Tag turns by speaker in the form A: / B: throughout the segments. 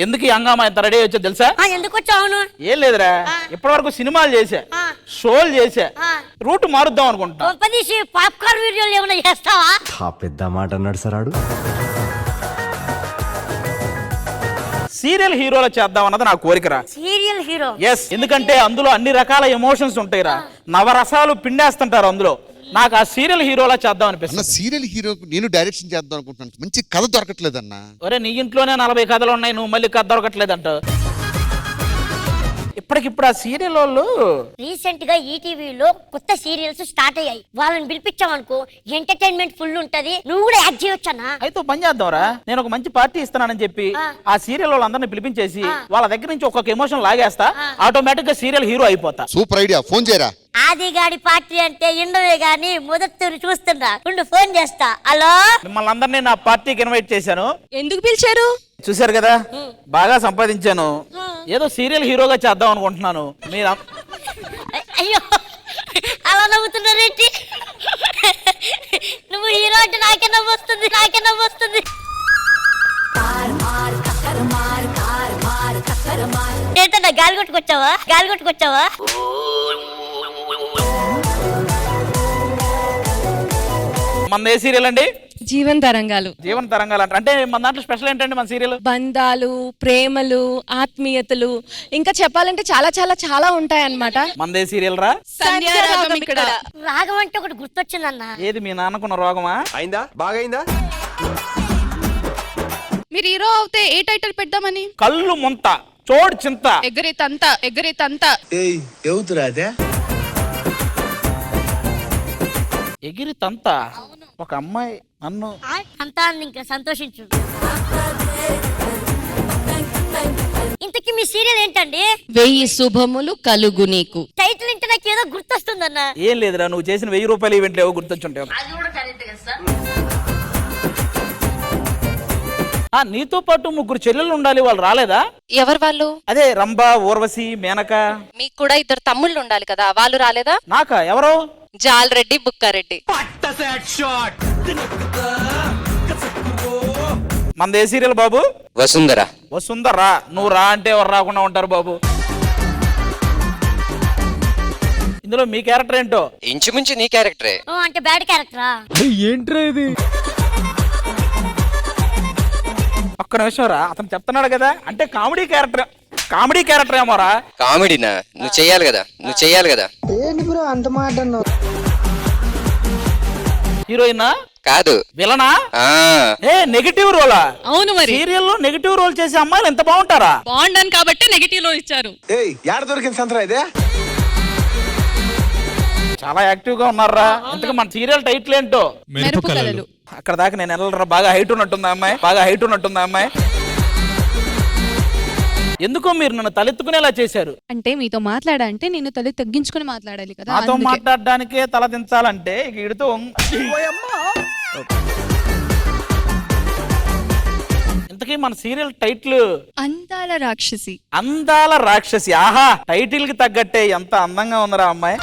A: ఎందుకు ఈ హంగామా ఇంత రెడీ వచ్చా తెలుసా?
B: ఎందుకు వచ్చావు?
A: ఏం లేదురా, ఇప్పటి వరకు సినిమాలు చేసా, షోలు చేసా, రూట్ మారుద్దాం అనుకుంటా.
B: పాప్కార్న్ వీడియోలు ఏమైనా చేస్తావా?
C: పెద్ద మాట అన్నాడు సార్ ఆడు.
A: సీరియల్ హీరోలో చేద్దాం అన్నది నా కోరికరా.
B: Serial hero?
A: ఎస్, ఎందుకంటే అందులో అన్ని రకాల ఎమోషన్స్ ఉంటాయిరా, నవరసాలు పిండేస్తుంటారు అందులో. నాకు ఆ సీరియల్ హీరోలా చేద్దాం అనిపిస్తుంది.
D: సీరియల్ హీరో నేను డైరెక్షన్ చేద్దాం అనుకుంటున్నాను, మంచి కథ దొరకట్లేదన్నా.
A: ఒరే, నీ ఇంట్లోనే 40 కథలు ఉన్నాయి, నువ్వు మళ్ళీ కథ దొరకట్లేదంట. ఇప్పటికిప్పుడు ఆ సీరియల్ వాళ్ళు
B: రీసెంట్ గా ఈటీవీలో కొత్త సీరియల్స్ స్టార్ట్ అయ్యాయి. వాళ్ళని పిలిపించామనుకో ఎంటర్టైన్మెంట్ ఫుల్ ఉంటది, నువ్వు కూడా యాక్ట్ చేయొచ్చన్నా.
A: అయితే పని చేద్దాంరా, నేను ఒక మంచి పార్టీ ఇస్తున్నానని చెప్పి ఆ సీరియల్ వాళ్ళందరినీ పిలిపించేసి వాళ్ళ దగ్గర నుంచి ఒక్కొక్క ఎమోషన్ లాగేస్తా, ఆటోమేటిక్ గా సీరియల్ హీరో అయిపోతా.
D: సూపర్ ఐడియా, ఫోన్ చేయరా.
B: ఆదిగాడి పార్టీ అంటే ఇండవే గాని మొదటి చూస్తున్నా, ఫోన్ చేస్తా. హలో,
A: మిమ్మల్ని అందరినీ నా పార్టీకి ఇన్వైట్ చేశాను.
E: ఎందుకు పిలిచారు?
A: చూశారు కదా, బాగా సంపాదించాను, ఏదో సీరియల్ హీరోగా చేద్దాం అనుకుంటున్నాను. మీరు
B: అయ్యో అలా నవ్వుతున్నారేంటి? నువ్వు హీరో అంటే నాకే నవ్వొస్తుంది, నాకే నవ్వొస్తుంది. ఏంటన్నా గాలి కొట్టుకొచ్చావా? గాలి కొట్టుకొచ్చావా?
A: మన ఏ సీరియల్ అండి?
E: జీవన తరంగాలు.
A: జీవన తరంగాలు అంటే మన దాంట్లో స్పెషల్ ఏంటండి? మన సీరియల్
E: బంధాలు, ప్రేమలు, ఆత్మీయతలు, ఇంకా చెప్పాలంటే చాలా చాలా చాలా ఉంటాయి అన్నమాట.
A: మనదే సీరియల్ రా.
B: రాగం అంటే ఒకటి గుర్తొచ్చిందన్న.
A: ఏది, మీ నాన్నకున్న రోగమా?
C: అయిందా? బాగైందా?
E: మీరు హీరో అవుతే ఏ టైటిల్ పెడదామని?
A: కళ్ళు ముంత చోడు చింత
E: ఎగరే తంత, ఎగరే తంత.
A: ఎగిరి తంత. ఒక అమ్మాయి నన్ను
B: అంతా ఇంకా సంతోషించు. ఇంతకీ మీ సీరియల్ ఏంటండి?
E: 1000 శుభములు కలుగు నీకు.
B: టైటిల్ అంటే నాకు ఏదో గుర్తొస్తుందన్న.
A: ఏం లేదురా, నువ్వు చేసిన 1000 రూపాయలు ఈవెంట్లు ఏవో గుర్తొచ్చుంటావు. నీతో పాటు 3 చెల్లెళ్ళు ఉండాలి, వాళ్ళు రాలేదా?
E: ఎవరు వాళ్ళు?
A: అదే రంభ, ఊర్వశి, మేనక.
E: మీకు కూడా 2 తమ్ముళ్ళు ఉండాలి కదా, వాళ్ళు రాలేదా?
A: నాకా? ఎవరో?
E: జాలరెడ్డి, బుక్కారెడ్డి.
A: మనది ఏ సీరియల్ బాబు?
F: వసుంధర.
A: వసుంధర. నువ్వు రా అంటే ఎవరు రాకుండా ఉంటారు బాబు. ఇందులో మీ క్యారెక్టర్ ఏంటో?
F: ఇంచుమించు నీ క్యారెక్టరే.
B: అంటే బ్యాడ్ క్యారెక్టరా?
C: ఏంట్రా ఇది?
A: ఒక్క నిమిషం రా, అతను చెప్తున్నాడు కదా, అంటే కామెడీ క్యారెక్టర్. కామెడీ క్యారెక్టర్ ఏమోరా?
F: కామెడీనా? నువ్వు చెయ్యాలి కదా, నువ్వు చెయ్యాలి కదా.
G: ఏంటి బ్రో అంత మాట అన్నావు?
A: హీరోయినా?
F: కాదు.
A: విలనా? A negative రోలా?
E: అవును మరి.
A: సీరియల్ లో నెగటివ్ రోల్ చేసే అమ్మాయిలు ఎంత బాగుంటారా?
E: బాగుండను కాబట్టి నెగటివ్ లో ఇచ్చారు.
C: యాడ దొరికింది సంతరా ఇదే?
A: చాలా యాక్టివ్ గా ఉన్నారా. ఇంతకు మన సీరియల్ టైటిల్ ఏంటో?
E: మెరుపు కలలు.
A: అక్కడ దాకా నేను వెళ్ళరా. బాగా హైట్ ఉన్నట్టుంది అమ్మాయి, బాగా హైట్ ఉన్నట్టుంది అమ్మాయి. ఎందుకో మీరు నన్ను తలెత్తుకునేలా చేశారు.
E: అంటే మీతో మాట్లాడాలంటే నేను తల తగ్గించుకుని మాట్లాడాలి కదా.
A: నాతో మాట్లాడడానికే తల దించాలంటే ఇక ఇడితో ఇంతకీ మన సీరియల్ టైటిల్
E: అందాల రాక్షసి.
A: అందాల రాక్షసి. ఆహా, టైటిల్ కి తగ్గట్టే ఎంత అందంగా ఉందరా అమ్మాయి.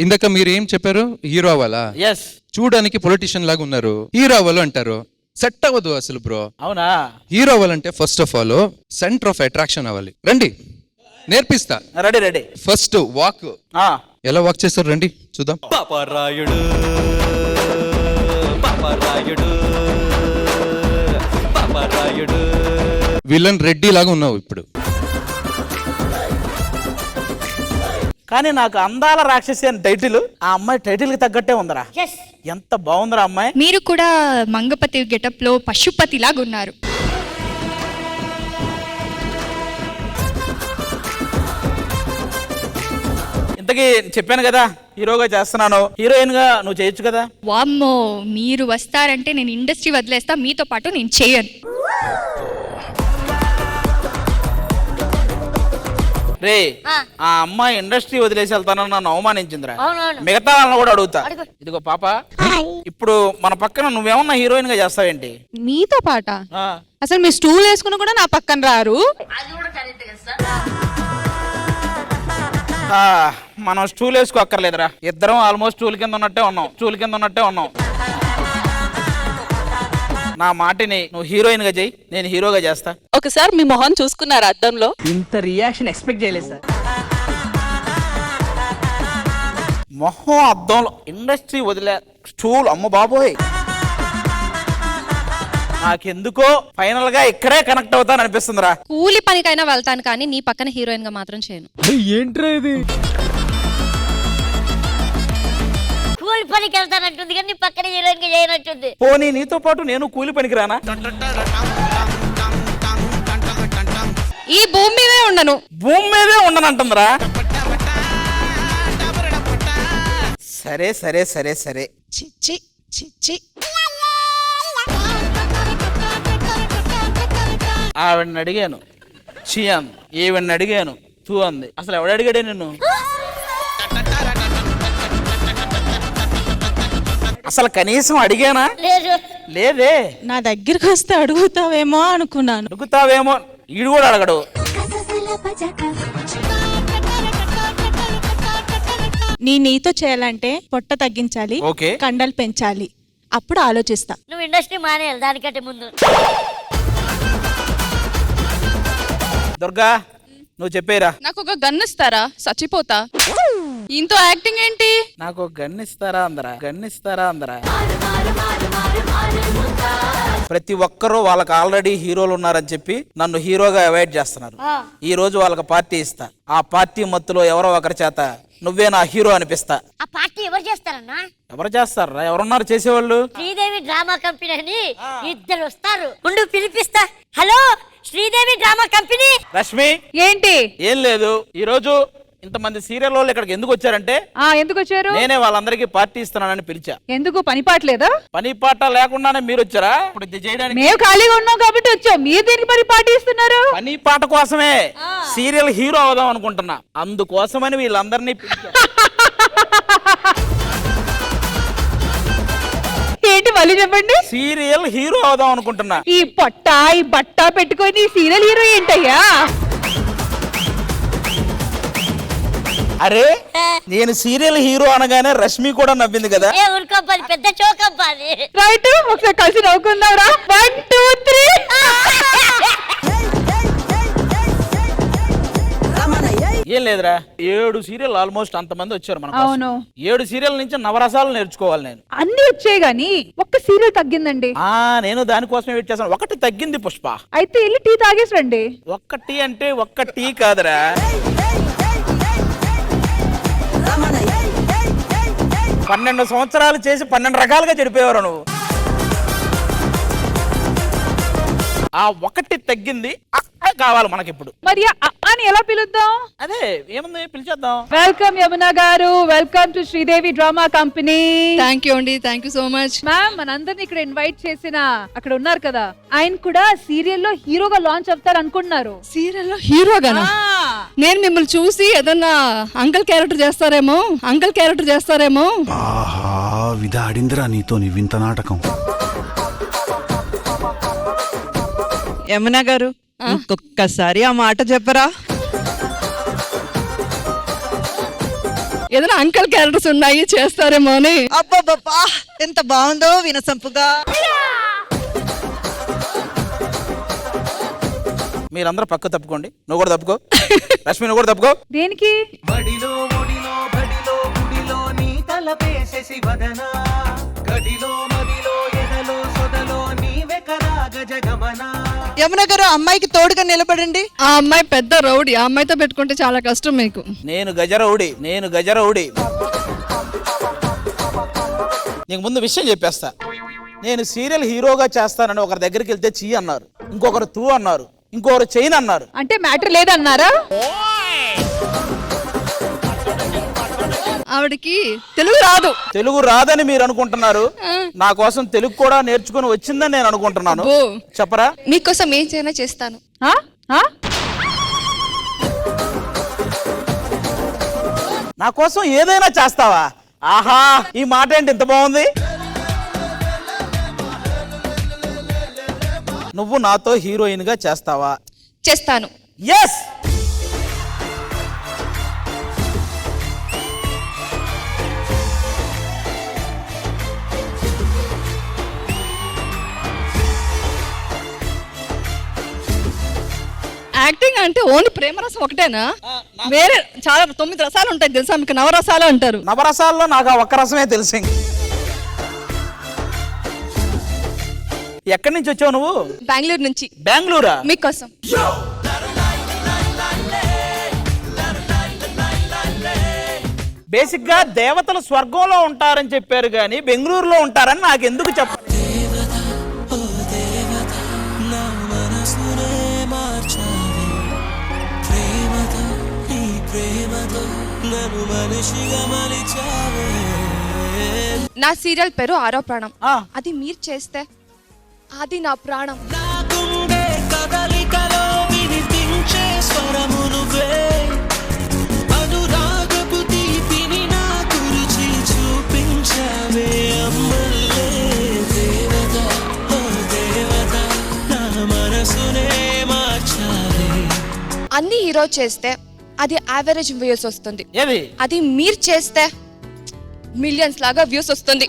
H: ఇందాక మీరు ఏం చెప్పారు? హీరో అవ్వాలా?
A: ఎస్.
H: చూడడానికి పొలిటీషియన్ లాగా ఉన్నారు, హీరో అవ్వాలి అంటారు. సెట్ అవ్వదు అసలు బ్రో.
A: అవునా?
H: హీరో అవ్వాలంటే first of all centre of attraction అవ్వాలి. రండి నేర్పిస్తా.
A: Ready ready.
H: ఫస్ట్ వాక్ ఎలా వాక్ చేస్తారు రండి చూద్దాం.
C: పాపరాయుడు పాపరాయుడు పాపరాయుడు.
H: విలన్ రెడ్డి లాగా ఉన్నావు ఇప్పుడు.
A: కానీ నాకు అందాల రాక్షసి అని టైటిల్, ఆ అమ్మాయి టైటిల్ కి తగ్గట్టే ఉందరా. ఎంత బాగుందిరా అమ్మాయి.
I: మీరు కూడా మంగపతి గెటప్ లో పశుపతి లాగా ఉన్నారు.
A: ఇంతకీ చెప్పాను కదా హీరోగా చేస్తున్నాను, హీరోయిన్ గా నువ్వు చేయొచ్చు కదా.
I: వామ్మో, మీరు వస్తారంటే నేను ఇండస్ట్రీ వదిలేస్తా, మీతో పాటు నేను చేయను.
A: రే, ఆ అమ్మాయి ఇండస్ట్రీ వదిలేసి వెళ్తానని నన్ను అవమానించిందిరా.
B: అవునవును.
A: మిగతా వాళ్ళని కూడా అడుగుతా.
B: అడుగు.
A: ఇదిగో పాప, ఇప్పుడు మన పక్కన నువ్వేమన్నా హీరోయిన్ గా చేస్తావేంటి?
E: మీతో పాట? అసలు మీ స్టూల్ వేసుకుని కూడా నా పక్కన రారు.
A: మనం స్టూల్ వేసుకో అక్కర్లేదురా, ఇద్దరం ఆల్మోస్ట్ స్టూల్ కింద ఉన్నట్టే ఉన్నాం, స్టూల్ కింద ఉన్నట్టే ఉన్నాం. నా మాటిని నువ్వు హీరోయిన్ గా చెయ్యి, నేను హీరోగా చేస్తా.
J: ఒకసారి మీ మొహం చూసుకున్నారు అద్దంలో?
G: ఇంత రియాక్షన్ ఎక్స్పెక్ట్ చేయలేదు సార్.
A: మొహం అద్దంలో ఇండస్ట్రీ వదిలే స్టూల్, అమ్మ బాబోయ్. నాకెందుకో ఫైనల్ గా ఇక్కడే కనెక్ట్ అవుతాను అనిపిస్తుందిరా.
I: కూలి పనికైనా వెళ్తాను కానీ నీ పక్కన హీరోయిన్ గా మాత్రం చేయను.
G: ఏంట్రా ఇది?
B: కూలి పనికి వెళ్తానంటుంది కానీ నీ పక్కన హీరోయిన్ గా చేయనట్టుంది.
A: పోనీ నీతో పాటు నేను కూలి పనికి రానా?
I: ఈ భూమి మీదే ఉండను.
A: భూమి మీదే ఉండనంటుందిరా. సరే సరే సరే సరే,
J: చిచ్చి చిచ్చి.
A: ఆవిడని అడిగాను చీ అంది, ఈవిడ్ని అడిగాను తూ అంది. అసలు ఎవడు అడిగాడే నిన్ను? అసలు కనీసం అడిగానా?
B: లేదు.
A: లేదే.
J: నా దగ్గరికి వస్తే అడుగుతావేమో అనుకున్నాను.
A: అడుగుతావేమో, ఈడు కూడా అడగడు.
J: నీతో చేయాలంటే పొట్ట తగ్గించాలి,
A: ఓకే.
J: కండలు పెంచాలి, అప్పుడు ఆలోచిస్తా.
B: నువ్వు ఇండస్ట్రీ మానేయాలి దానికంటే ముందు.
A: దుర్గా నువ్వు చెప్పేరా.
I: నాకు ఒక గన్ ఇస్తారా? చచ్చిపోతా. ఇంతో యాక్టింగ్ ఏంటి?
A: నాకు గన్నిస్తారా అందరా, గన్నిస్తారా అందరా. ప్రతి ఒక్కరూ వాళ్ళకి ఆల్రెడీ హీరోలు ఉన్నారని చెప్పి నన్ను హీరోగా అవాయిడ్ చేస్తున్నారు. ఈ రోజు వాళ్ళకి పార్టీ ఇస్తా. ఆ పార్టీ మత్తులో ఎవరో ఒకరి చేత నువ్వే నా హీరో అనిపిస్తా.
B: ఆ పార్టీ ఎవరు చేస్తారన్నా?
A: ఎవరు చేస్తారా? ఎవరున్నారు చేసేవాళ్ళు?
B: శ్రీదేవి డ్రామా కంపెనీ అని ఇద్దరు వస్తారు. ఉండు పిలిపిస్తా. Hello Sridevi drama company.
A: Rashmi
E: ఏంటి?
A: ఏం లేదు, ఈ రోజు ఇంతమంది సీరియల్ వాళ్ళు ఇక్కడికి ఎందుకు వచ్చారంటే,
E: ఎందుకు వచ్చారు?
A: నేనే వాళ్ళందరికీ పార్టీ ఇస్తున్నానని పిలిచా.
E: ఎందుకు పని పాటలేదా?
A: పని పాట లేకుండానే మీరు వచ్చారా ఇప్పుడు ఇది చేయడానికి?
E: మేము ఖాళీగా ఉన్నాం కాబట్టి వచ్చాం. మీరు దేనికి మరి పార్టీ ఇస్తున్నారు?
A: పని పాట కోసమే, సీరియల్ హీరో అవుదాం అనుకుంటున్నా, అందుకోసమని వీళ్ళందరినీ పిలిచా.
E: ఏంటి మళ్ళీ చెప్పండి?
A: సీరియల్ హీరో అవుదాం అనుకుంటున్నా.
E: ఈ పొట్ట ఈ బట్ట పెట్టుకొని సీరియల్ హీరో ఏంటయ్యా?
A: అరే నేను సీరియల్ హీరో అనగానే రష్మి కూడా నవ్వింది కదా.
B: ఏ ఊరుకోబ్బా, అది పెద్ద చోకబ్బా అది.
E: రైట్, ఒకసారి కలిసి నవ్వుకుందాంరా. 1 2 3.
A: ఏం లేదురా, 7 సీరియల్ ఆల్మోస్ట్ అంతమంది వచ్చారు మన కోసం.
E: అవును.
A: 7 సీరియల్ నుంచి నవరసాలు నేర్చుకోవాలి నేను.
E: అన్ని వచ్చాయి గానీ ఒక్క సీరియల్ తగ్గిందండి.
A: నేను దానికోసమే వెయిట్ చేస్తాను. ఒకటి తగ్గింది పుష్ప.
E: అయితే వెళ్ళి టీ తాగేసి రండి.
A: ఒక్కటి అంటే ఒక్క టీ కాదురా, 12 సంవత్సరాలు చేసి 12 రకాలుగా చెడిపోయేవారు నువ్వు. ఆ ఒకటి తగ్గింది కావాలి మనకిప్పుడు.
E: మరి అని ఎలా పిలుద్దాం?
A: అదే ఏముంది, పిలిచేద్దాం.
E: వెల్కమ్ యమున గారు, welcome to Sridevi drama company.
I: Thank you అండి, thank you so much.
E: Ma'am, మనందరిని ఇక్కడ ఇన్వైట్ చేసిన అక్కడ ఉన్నారు కదా, ఆయన కూడా సీరియల్ లో హీరోగా లాంచ్ అవుతారు అనుకుంటున్నారు.
I: సీరియల్లో హీరోగానా? నేను మిమ్మల్ని చూసి ఏదన్నా అంకల్ క్యారెక్టర్ చేస్తారేమో, అంకల్ క్యారెక్టర్ చేస్తారేమో.
K: ఆహా, విధాడిందిరా నీతో నీ వింత నాటకం.
J: యమున గారు, ఇంకొక్కసారి ఆ మాట చెప్పరా?
I: ఏదైనా అంకల్ క్యారెక్టర్స్ ఉన్నాయి చేస్తారేమో అని.
J: అబ్బబ్బా, ఎంత బాగుందో వినసంపుగా.
A: మీరందరూ పక్క తప్పుకోండి. నువ్వు కూడా తప్పుకో. రష్మి నువ్వు కూడా తప్పుకో.
E: దేనికి?
G: బడిలో ఒడిలో బడిలో గుడిలో నీ తలపేసేసి వదనా, గడిలో మదిలో ఎదలో సొదలో నీవే కరా గజగమనా.
J: యమున గారు, అమ్మాయికి తోడుగా నిలబడండి.
I: ఆ అమ్మాయి పెద్ద రౌడీ, ఆ అమ్మాయితో పెట్టుకుంటే చాలా కష్టం మీకు.
A: నేను గజరౌడి, నేను గజరౌడి. నీకు ముందు విషయం చెప్పేస్తా. నేను సీరియల్ హీరోగా చేస్తానని ఒకరి దగ్గరికి వెళ్తే చీ అన్నారు, ఇంకొకరు తూ అన్నారు, ఇంకొకరు చైన్ అన్నారు.
E: అంటే మ్యాటర్ లేదన్నారా?
I: ఆవిడకి తెలుగు రాదు.
A: తెలుగు రాదని మీరు అనుకుంటున్నారు, నా కోసం తెలుగు కూడా నేర్చుకుని వచ్చిందని నేను అనుకుంటున్నాను. చెప్పరా?
I: మీకోసం ఏం చేయనా చేస్తాను.
A: నా కోసం ఏదైనా చేస్తావా? ఆహా, ఈ మాట ఏంటి ఇంత బాగుంది. నువ్వు నాతో హీరోయిన్ గా చేస్తావా?
I: చేస్తాను.
A: ఎస్.
I: యాక్టింగ్ అంటే ఓన్లీ ప్రేమరసం ఒకటేనా? వేరే చాలా 9 రసాలు ఉంటాయి తెలుసా మీకు? నవరసాలు అంటారు.
A: నవరసాల్లో నాకు ఆ ఒక్క రసమే తెలుసు. ఎక్కడి నుంచి వచ్చావు నువ్వు?
I: బెంగళూరు నుంచి.
A: బెంగళూరా?
I: మీకోసం.
A: బేసిక్ గా దేవతలు స్వర్గంలో ఉంటారని చెప్పారు కానీ బెంగళూరులో ఉంటారని నాకు ఎందుకు చెప్ప.
I: నా సీరియల్ పేరు ఆరో ప్రాణం. అది మీరు చేస్తే అది నా ప్రాణం. అన్ని హీరో చేస్తే అది యావరేజ్ వ్యూస్ వస్తుంది. అది మీరు చేస్తే మిలియన్స్ లాగా వ్యూస్ వస్తుంది.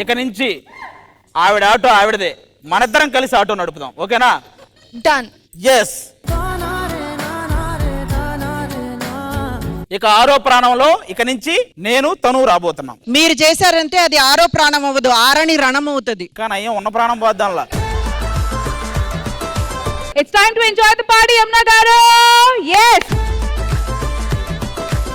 A: ఇక నుంచి ఆవిడ ఆటో ఆవిడదే, మనిద్దరం కలిసి ఆటో నడుపుదాం. ఓకేనా?
I: డన్.
A: ఎస్. ఇక ఆరో ప్రాణంలో ఇక నుంచి నేను తను రాబోతున్నాం.
J: మీరు చేశారంటే అది ఆరో ప్రాణం అవ్వదు, ఆరని రణం అవుతుంది.
A: కానీ అయ్యా ఉన్న ప్రాణం పోద్దాంలా.
E: It's time to enjoy the party, Yamuna guys.